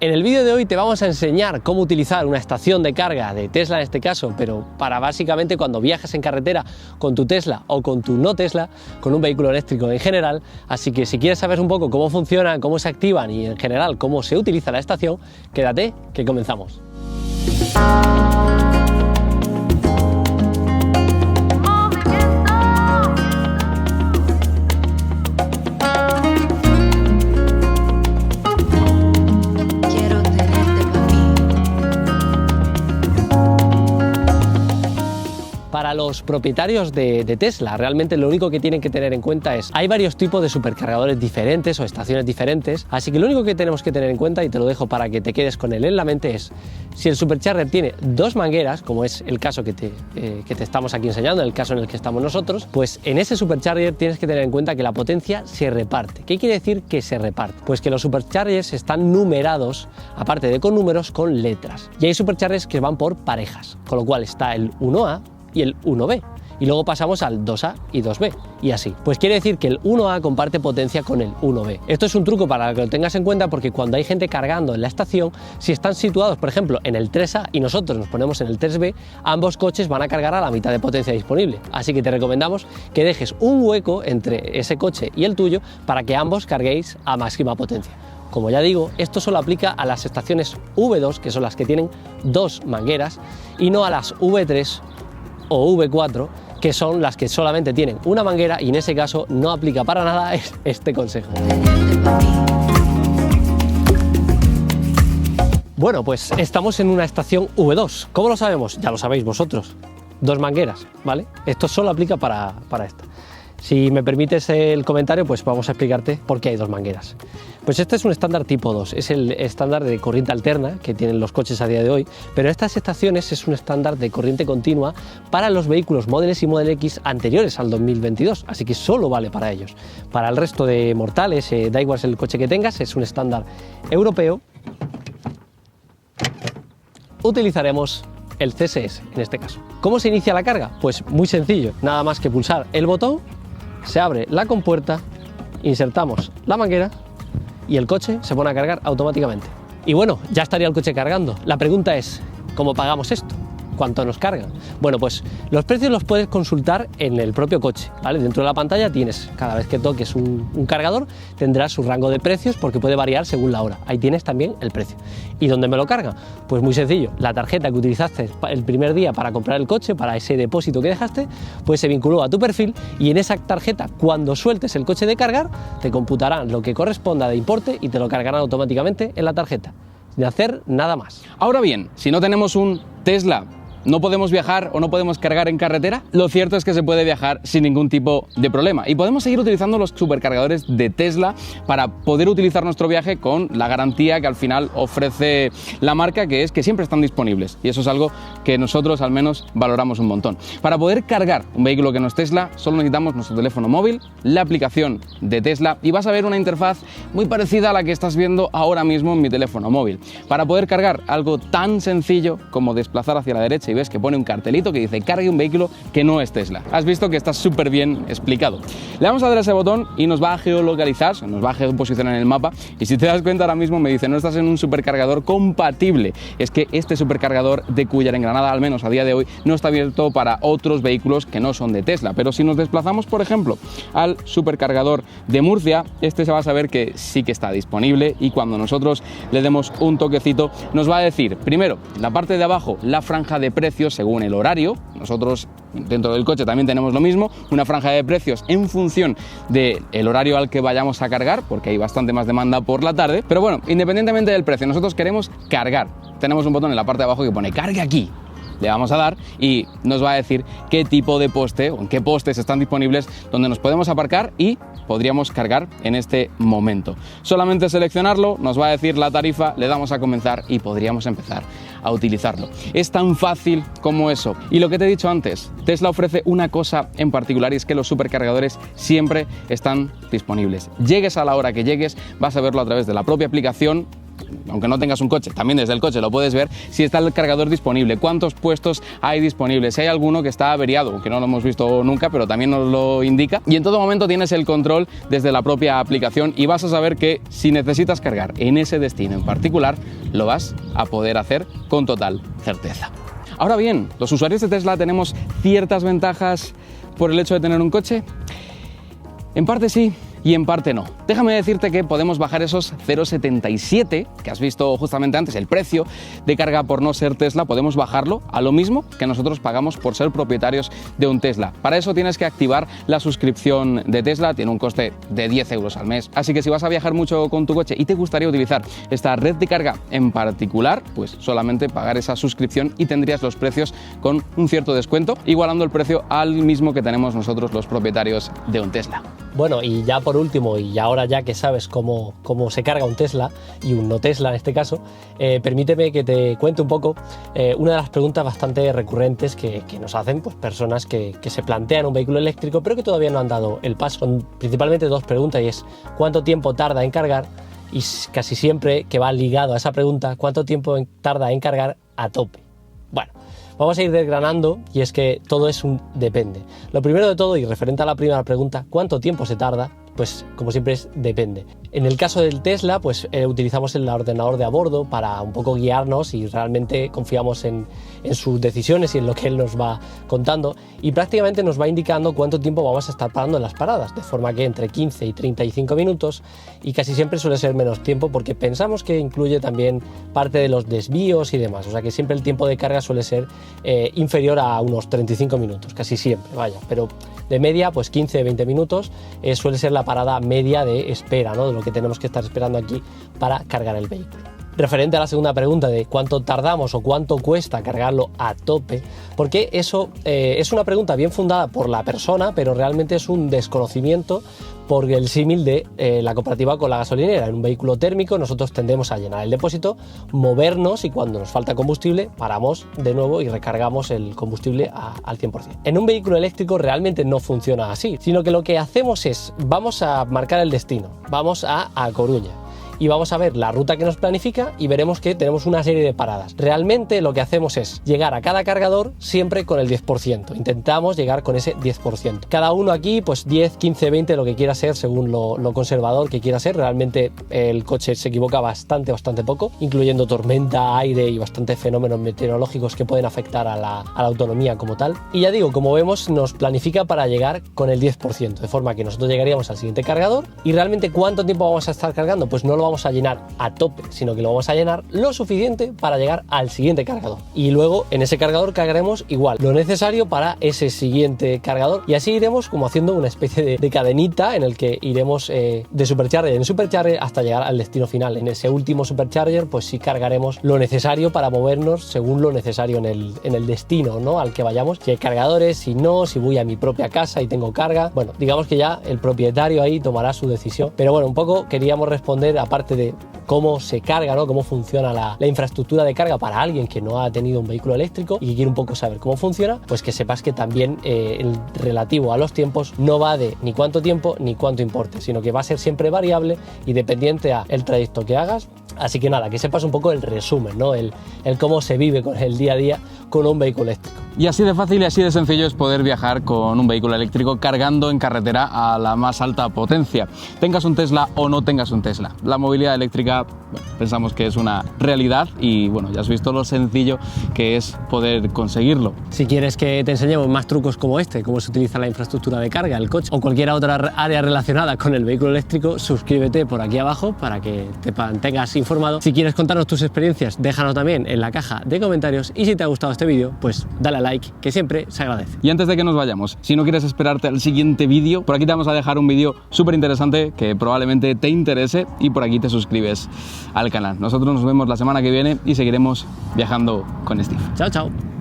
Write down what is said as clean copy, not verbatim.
En el vídeo de hoy te vamos a enseñar cómo utilizar una estación de carga de Tesla en este caso, pero para básicamente cuando viajes en carretera con tu Tesla o con tu no Tesla, con un vehículo eléctrico en general. Así que si quieres saber un poco cómo funcionan, cómo se activan y en general cómo se utiliza la estación, quédate que comenzamos. Para los propietarios de Tesla, realmente lo único que tienen que tener en cuenta es, hay varios tipos de supercargadores diferentes o estaciones diferentes, así que lo único que tenemos que tener en cuenta, y te lo dejo para que te quedes con él en la mente, es si el supercharger tiene dos mangueras, como es el caso que te estamos aquí enseñando, el caso en el que estamos nosotros, pues en ese supercharger tienes que tener en cuenta que la potencia se reparte. ¿Qué quiere decir que se reparte? Pues que los superchargers están numerados, aparte de con números, con letras. Y hay superchargers que van por parejas, con lo cual está el 1A y el 1B, y luego pasamos al 2A y 2B, y así. Pues quiere decir que el 1A comparte potencia con el 1B. Esto es un truco para que lo tengas en cuenta, porque cuando hay gente cargando en la estación, si están situados, por ejemplo, en el 3A y nosotros nos ponemos en el 3B, ambos coches van a cargar a la mitad de potencia disponible. Así que te recomendamos que dejes un hueco entre ese coche y el tuyo para que ambos carguéis a máxima potencia. Como ya digo, esto solo aplica a las estaciones V2, que son las que tienen dos mangueras, y no a las V3 o V4, que son las que solamente tienen una manguera, y en ese caso no aplica para nada este consejo. Bueno, pues estamos en una estación V2. ¿Cómo lo sabemos? Ya lo sabéis vosotros. Dos mangueras, ¿vale? Esto solo aplica para esta. Si me permites el comentario, pues vamos a explicarte por qué hay dos mangueras. Pues este es un estándar tipo 2, es el estándar de corriente alterna que tienen los coches a día de hoy, pero estas estaciones es un estándar de corriente continua para los vehículos Model S y Model X anteriores al 2022, así que solo vale para ellos. Para el resto de mortales, da igual el coche que tengas, es un estándar europeo. Utilizaremos el CSS en este caso. ¿Cómo se inicia la carga? Pues muy sencillo, nada más que pulsar el botón, se abre la compuerta, insertamos la manguera y el coche se pone a cargar automáticamente. Y bueno, ya estaría el coche cargando. La pregunta es, ¿cómo pagamos esto? ¿Cuánto nos cargan? Bueno, pues los precios los puedes consultar en el propio coche, ¿vale? Dentro de la pantalla tienes, cada vez que toques un cargador, tendrás su rango de precios porque puede variar según la hora. Ahí tienes también el precio. ¿Y dónde me lo cargan? Pues muy sencillo, la tarjeta que utilizaste el primer día para comprar el coche, para ese depósito que dejaste, pues se vinculó a tu perfil, y en esa tarjeta, cuando sueltes el coche de cargar, te computarán lo que corresponda de importe y te lo cargarán automáticamente en la tarjeta, sin hacer nada más. Ahora bien, si no tenemos un Tesla, ¿no podemos viajar o no podemos cargar en carretera? Lo cierto es que se puede viajar sin ningún tipo de problema, y podemos seguir utilizando los supercargadores de Tesla para poder utilizar nuestro viaje con la garantía que al final ofrece la marca, que es que siempre están disponibles, y eso es algo que nosotros al menos valoramos un montón. Para poder cargar un vehículo que no es Tesla, solo necesitamos nuestro teléfono móvil, la aplicación de Tesla, y vas a ver una interfaz muy parecida a la que estás viendo ahora mismo en mi teléfono móvil. Para poder cargar algo tan sencillo como desplazar hacia la derecha, y ves que pone un cartelito que dice cargue un vehículo que no es Tesla. Has visto que está súper bien explicado. Le vamos a dar a ese botón y nos va a geolocalizar, nos va a geoposicionar en el mapa, y si te das cuenta ahora mismo me dice no estás en un supercargador compatible. Es que este supercargador de Cúllar en Granada, al menos a día de hoy, no está abierto para otros vehículos que no son de Tesla, pero si nos desplazamos por ejemplo al supercargador de Murcia, este se va a saber que sí que está disponible, y cuando nosotros le demos un toquecito nos va a decir primero la parte de abajo, la franja de precios según el horario. Nosotros dentro del coche también tenemos lo mismo, una franja de precios en función del horario al que vayamos a cargar, porque hay bastante más demanda por la tarde. Pero bueno, independientemente del precio, nosotros queremos cargar. Tenemos un botón en la parte de abajo que pone cargue aquí. Le vamos a dar y nos va a decir qué tipo de poste o en qué postes están disponibles donde nos podemos aparcar y podríamos cargar en este momento. Solamente seleccionarlo, nos va a decir la tarifa, le damos a comenzar y podríamos empezar a utilizarlo. Es tan fácil como eso. Y lo que te he dicho antes, Tesla ofrece una cosa en particular, y es que los supercargadores siempre están disponibles. Llegues a la hora que llegues, vas a verlo a través de la propia aplicación aunque no tengas un coche, también desde el coche lo puedes ver, si está el cargador disponible, cuántos puestos hay disponibles, si hay alguno que está averiado, que no lo hemos visto nunca, pero también nos lo indica. Y en todo momento tienes el control desde la propia aplicación y vas a saber que si necesitas cargar en ese destino en particular, lo vas a poder hacer con total certeza. Ahora bien, los usuarios de Tesla tenemos ciertas ventajas por el hecho de tener un coche. En parte sí y en parte no. Déjame decirte que podemos bajar esos 0,77 que has visto justamente antes, el precio de carga por no ser Tesla, podemos bajarlo a lo mismo que nosotros pagamos por ser propietarios de un Tesla. Para eso tienes que activar la suscripción de Tesla, tiene un coste de 10 euros al mes. Así que si vas a viajar mucho con tu coche y te gustaría utilizar esta red de carga en particular, pues solamente pagar esa suscripción y tendrías los precios con un cierto descuento, igualando el precio al mismo que tenemos nosotros los propietarios de un Tesla. Bueno, y ya por último, y ahora ya que sabes cómo se carga un Tesla, y un no Tesla en este caso, permíteme que te cuente un poco una de las preguntas bastante recurrentes que nos hacen pues, personas que se plantean un vehículo eléctrico pero que todavía no han dado el paso. Son principalmente dos preguntas y es ¿cuánto tiempo tarda en cargar? Y casi siempre que va ligado a esa pregunta, ¿cuánto tiempo tarda en cargar a tope? Bueno, vamos a ir desgranando y es que todo es un depende. Lo primero de todo, y referente a la primera pregunta, ¿cuánto tiempo se tarda? Pues como siempre es depende. En el caso del Tesla, pues utilizamos el ordenador de a bordo para un poco guiarnos y realmente confiamos en sus decisiones y en lo que él nos va contando y prácticamente nos va indicando cuánto tiempo vamos a estar parando en las paradas, de forma que entre 15 y 35 minutos y casi siempre suele ser menos tiempo porque pensamos que incluye también parte de los desvíos y demás, o sea que siempre el tiempo de carga suele ser inferior a unos 35 minutos, casi siempre, vaya, pero de media pues 15-20 minutos suele ser la parada media de espera, ¿no? De lo que tenemos que estar esperando aquí para cargar el vehículo. Referente a la segunda pregunta de cuánto tardamos o cuánto cuesta cargarlo a tope, porque eso es una pregunta bien fundada por la persona, pero realmente es un desconocimiento por el símil de la comparativa con la gasolinera. En un vehículo térmico nosotros tendemos a llenar el depósito, movernos y cuando nos falta combustible paramos de nuevo y recargamos el combustible al 100%. En un vehículo eléctrico realmente no funciona así, sino que lo que hacemos es, vamos a marcar el destino, vamos a Coruña. Y vamos a ver la ruta que nos planifica y veremos que tenemos una serie de paradas. Realmente lo que hacemos es llegar a cada cargador siempre con el 10%. Intentamos llegar con ese 10%. Cada uno aquí pues 10, 15, 20, lo que quiera ser según lo conservador que quiera ser. Realmente el coche se equivoca bastante poco, incluyendo tormenta, aire y bastantes fenómenos meteorológicos que pueden afectar a la autonomía como tal. Y ya digo, como vemos, nos planifica para llegar con el 10%, de forma que nosotros llegaríamos al siguiente cargador y realmente ¿cuánto tiempo vamos a estar cargando? Pues no lo vamos a llenar a tope, sino que lo vamos a llenar lo suficiente para llegar al siguiente cargador. Y luego en ese cargador cargaremos igual lo necesario para ese siguiente cargador y así iremos como haciendo una especie de cadenita en el que iremos de supercharger en supercharger hasta llegar al destino final. En ese último supercharger pues sí cargaremos lo necesario para movernos según lo necesario en el destino, ¿no? Al que vayamos. Si hay cargadores, si no, si voy a mi propia casa y tengo carga, bueno, digamos que ya el propietario ahí tomará su decisión. Pero bueno, un poco queríamos responder aparte de cómo se carga, ¿no? Cómo funciona la infraestructura de carga para alguien que no ha tenido un vehículo eléctrico y que quiere un poco saber cómo funciona, pues que sepas que también el relativo a los tiempos no va de ni cuánto tiempo ni cuánto importe, sino que va a ser siempre variable y dependiente al trayecto que hagas. Así que nada, que sepas un poco el resumen, ¿no? El cómo se vive con el día a día con un vehículo eléctrico. Y así de fácil y así de sencillo es poder viajar con un vehículo eléctrico cargando en carretera a la más alta potencia. Tengas un Tesla o no tengas un Tesla. La movilidad eléctrica, bueno, pensamos que es una realidad y bueno, ya has visto lo sencillo que es poder conseguirlo. Si quieres que te enseñemos más trucos como este, cómo se utiliza la infraestructura de carga, el coche o cualquier otra área relacionada con el vehículo eléctrico, suscríbete por aquí abajo para que te mantengas informado. Si quieres contarnos tus experiencias, déjanos también en la caja de comentarios y si te ha gustado este vídeo, pues dale a like, que siempre se agradece. Y antes de que nos vayamos, si no quieres esperarte al siguiente vídeo, por aquí te vamos a dejar un vídeo súper interesante que probablemente te interese y por aquí te suscribes al canal. Nosotros nos vemos la semana que viene y seguiremos viajando con Steve. Chao, chao.